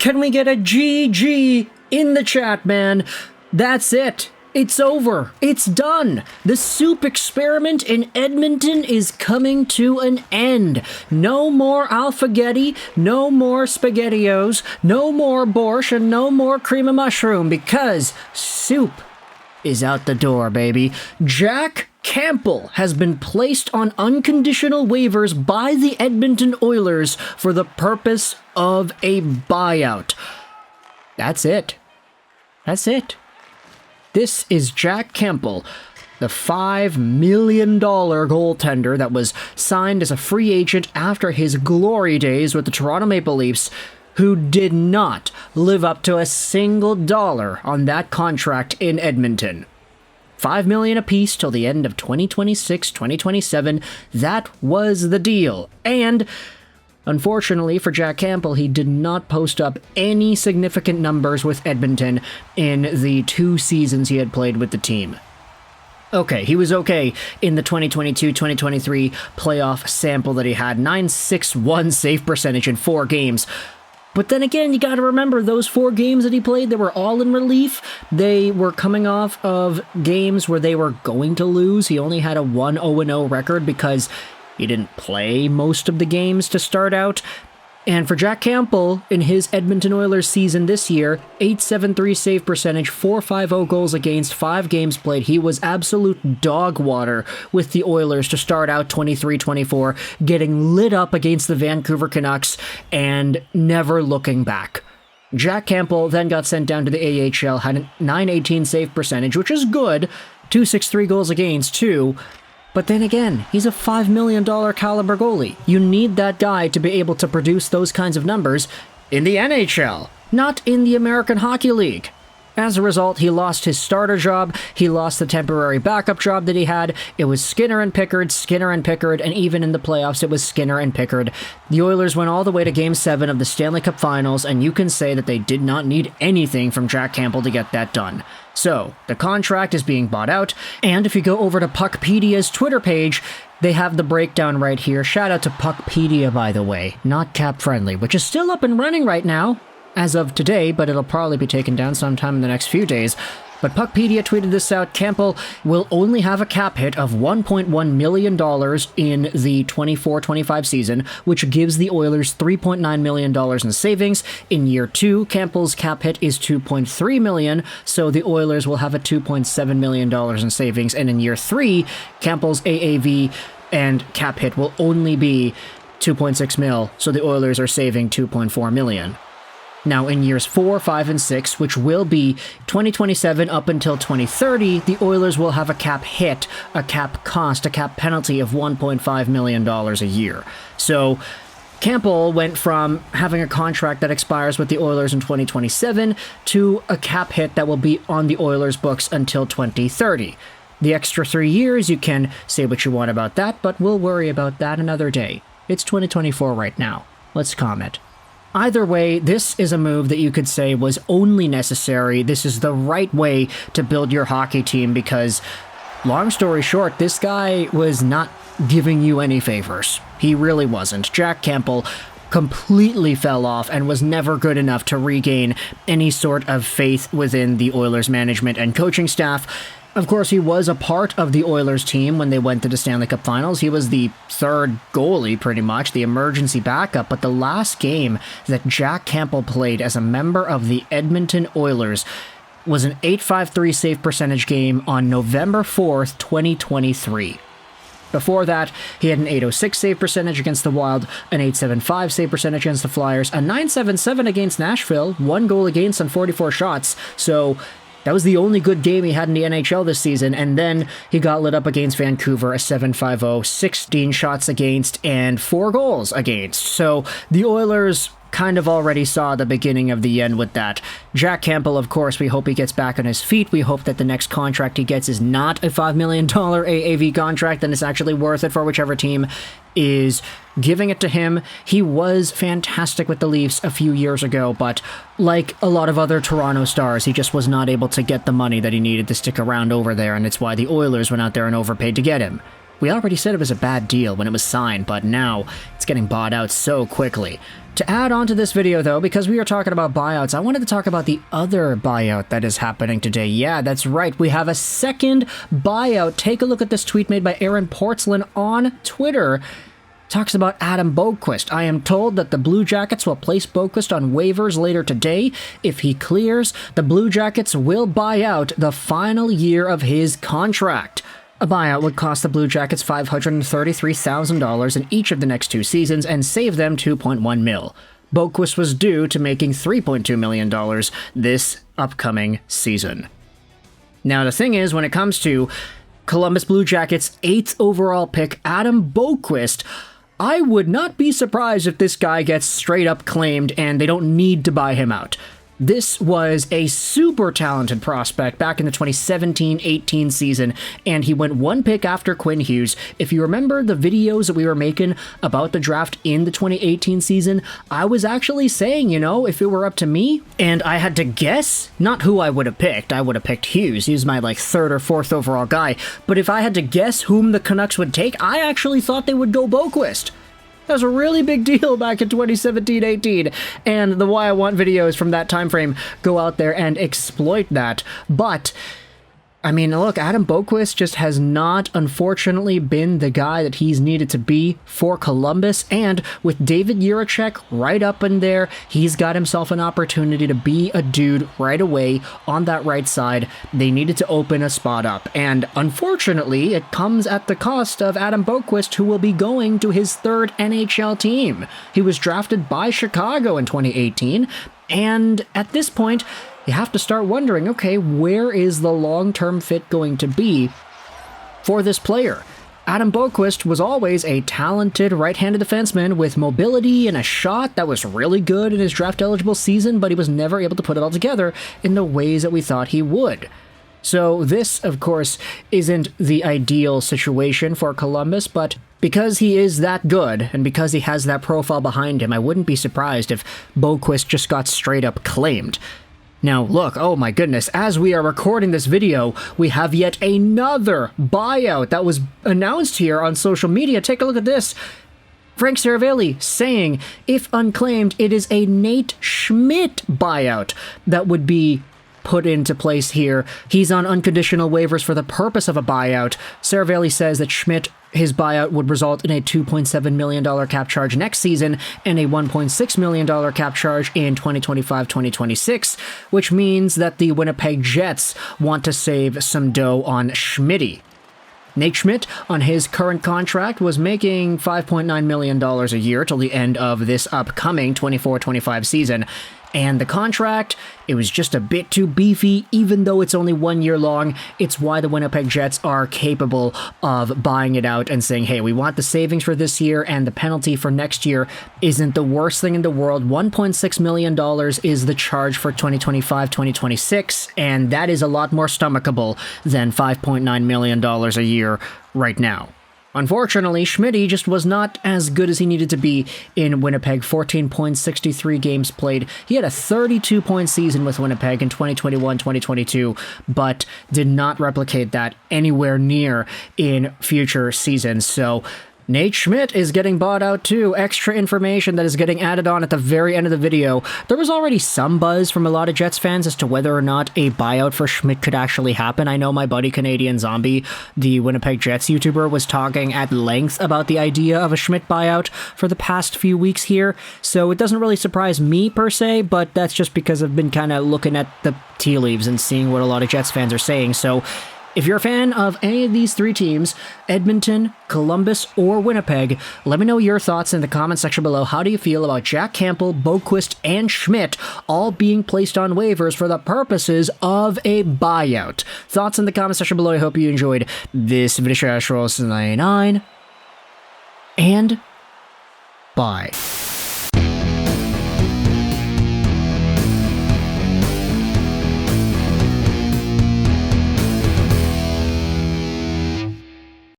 Can we get a GG in the chat, man? That's it. It's over. It's done. The soup experiment in Edmonton is coming to an end. No more alphagetti, no more SpaghettiOs, no more borscht, and no more cream of mushroom, because soup is out the door, baby. Jack Campbell has been placed on unconditional waivers by the Edmonton Oilers for the purpose of a buyout. That's it. That's it. This is Jack Campbell, the $5 million goaltender that was signed as a free agent after his glory days with the Toronto Maple Leafs, who did not live up to a single dollar on that contract in Edmonton. $5 million apiece till the end of 2026, 2027, that was the deal. And unfortunately for Jack Campbell, he did not post up any significant numbers with Edmonton in the 2 seasons he had played with the team. Okay, he was okay in the 2022-2023 playoff sample that he had, .961 save percentage in 4 games. But then again, you gotta remember, those 4 games that he played, they were all in relief. They were coming off of games where they were going to lose. He only had a 1-0-0 record because he didn't play most of the games to start out. And for Jack Campbell, in his Edmonton Oilers season this year, .873 save percentage, .450 goals against, 5 games played. He was absolute dog water with the Oilers to start out 23-24, getting lit up against the Vancouver Canucks and never looking back. Jack Campbell then got sent down to the AHL, had a .918 save percentage, which is good, .263 goals against too. But then again, he's a $5 million caliber goalie. You need that guy to be able to produce those kinds of numbers in the NHL, not in the American Hockey League. As a result, he lost his starter job, he lost the temporary backup job that he had. It was Skinner and Pickard, and even in the playoffs, it was Skinner and Pickard. The Oilers went all the way to Game 7 of the Stanley Cup Finals, and you can say that they did not need anything from Jack Campbell to get that done. So, the contract is being bought out, and if you go over to Puckpedia's Twitter page, they have the breakdown right here. Shout out to Puckpedia, by the way, not cap friendly, which is still up and running right now, as of today, but it'll probably be taken down sometime in the next few days. But Puckpedia tweeted this out. Campbell will only have a cap hit of $1.1 million in the 24-25 season, which gives the Oilers $3.9 million in savings. In year 2, Campbell's cap hit is $2.3 million, so the Oilers will have a $2.7 million in savings. And in year 3, Campbell's AAV and cap hit will only be $2.6 million, so the Oilers are saving $2.4 million. Now, in years 4, 5, and 6, which will be 2027 up until 2030, the Oilers will have a cap hit, a cap cost, a cap penalty of $1.5 million a year. So, Campbell went from having a contract that expires with the Oilers in 2027 to a cap hit that will be on the Oilers' books until 2030. The extra 3 years, you can say what you want about that, but we'll worry about that another day. It's 2024 right now. Let's comment. Either way, this is a move that you could say was only necessary. This is the right way to build your hockey team because, long story short, this guy was not giving you any favors. He really wasn't. Jack Campbell completely fell off and was never good enough to regain any sort of faith within the Oilers management and coaching staff. Of course, he was a part of the Oilers team when they went to the Stanley Cup Finals. He was the third goalie, pretty much, the emergency backup. But the last game that Jack Campbell played as a member of the Edmonton Oilers was an .853 save percentage game on November 4th, 2023. Before that, he had an .806 save percentage against the Wild, an .875 save percentage against the Flyers, a .977 against Nashville, 1 goal against on 44 shots. So that was the only good game he had in the NHL this season, and then he got lit up against Vancouver, a .750, 16 shots against, and 4 goals against. So the Oilers kind of already saw the beginning of the end with that. Jack Campbell, of course, we hope he gets back on his feet. We hope that the next contract he gets is not a $5 million AAV contract, and it's actually worth it for whichever team is giving it to him. He was fantastic with the Leafs a few years ago, but like a lot of other Toronto stars, he just was not able to get the money that he needed to stick around over there, and it's why the Oilers went out there and overpaid to get him. We already said it was a bad deal when it was signed, but now it's getting bought out so quickly. To add on to this video though, because we are talking about buyouts, I wanted to talk about the other buyout that is happening today. Yeah, that's right, we have a second buyout. Take a look at this tweet made by Aaron Portzlin on Twitter. Talks about Adam Boqvist. I am told that the Blue Jackets will place Boqvist on waivers later today. If he clears, the Blue Jackets will buy out the final year of his contract. A buyout would cost the Blue Jackets $533,000 in each of the next 2 seasons and save them $2.1 million. Boqvist was due to making $3.2 million this upcoming season. Now the thing is, when it comes to Columbus Blue Jackets' 8th overall pick, Adam Boqvist, I would not be surprised if this guy gets straight up claimed and they don't need to buy him out. This was a super talented prospect back in the 2017-18 season, and he went 1 pick after Quinn Hughes. If you remember the videos that we were making about the draft in the 2018 season, I was actually saying, you know, if it were up to me, and I had to guess, not who I would have picked. I would have picked Hughes. He was my, 3rd or 4th overall guy. But if I had to guess whom the Canucks would take, I actually thought they would go Boqvist. That was a really big deal back in 2017-18, and the Why I Want videos from that time frame go out there and exploit that. But I mean, look, Adam Boqvist just has not, unfortunately, been the guy that he's needed to be for Columbus, and with David Jiricek right up in there, he's got himself an opportunity to be a dude right away on that right side. They needed to open a spot up, and unfortunately, it comes at the cost of Adam Boqvist, who will be going to his 3rd NHL team. He was drafted by Chicago in 2018, and at this point, you have to start wondering, okay, where is the long-term fit going to be for this player? Adam Boqvist was always a talented right-handed defenseman with mobility and a shot that was really good in his draft-eligible season, but he was never able to put it all together in the ways that we thought he would. So this, of course, isn't the ideal situation for Columbus, but because he is that good, and because he has that profile behind him, I wouldn't be surprised if Boqvist just got straight-up claimed. Now, look, oh my goodness, as we are recording this video, we have yet another buyout that was announced here on social media. Take a look at this. Frank Seravalli saying, if unclaimed, it is a Nate Schmidt buyout that would be put into place here. He's on unconditional waivers for the purpose of a buyout. Seravalli says that Schmidt, his buyout would result in a $2.7 million cap charge next season and a $1.6 million cap charge in 2025-2026, which means that the Winnipeg Jets want to save some dough on Schmitty. Nate Schmidt, on his current contract, was making $5.9 million a year till the end of this upcoming 24-25 season. And the contract, it was just a bit too beefy, even though it's only 1 year long. It's why the Winnipeg Jets are capable of buying it out and saying, hey, we want the savings for this year, and the penalty for next year isn't the worst thing in the world. $1.6 million is the charge for 2025-2026, and that is a lot more stomachable than $5.9 million a year right now. Unfortunately, Schmitty just was not as good as he needed to be in Winnipeg. 14.63 games played. He had a 32-point season with Winnipeg in 2021-2022, but did not replicate that anywhere near in future seasons. So Nate Schmidt is getting bought out too. Extra information that is getting added on at the very end of the video. There was already some buzz from a lot of Jets fans as to whether or not a buyout for Schmidt could actually happen. I know my buddy Canadian Zombie, the Winnipeg Jets YouTuber, was talking at length about the idea of a Schmidt buyout for the past few weeks here, so it doesn't really surprise me per se, but that's just because I've been kind of looking at the tea leaves and seeing what a lot of Jets fans are saying. So if you're a fan of any of these 3 teams, Edmonton, Columbus, or Winnipeg, let me know your thoughts in the comment section below. How do you feel about Jack Campbell, Boqvist, and Schmidt all being placed on waivers for the purposes of a buyout? Thoughts in the comment section below. I hope you enjoyed this video. 99 and bye.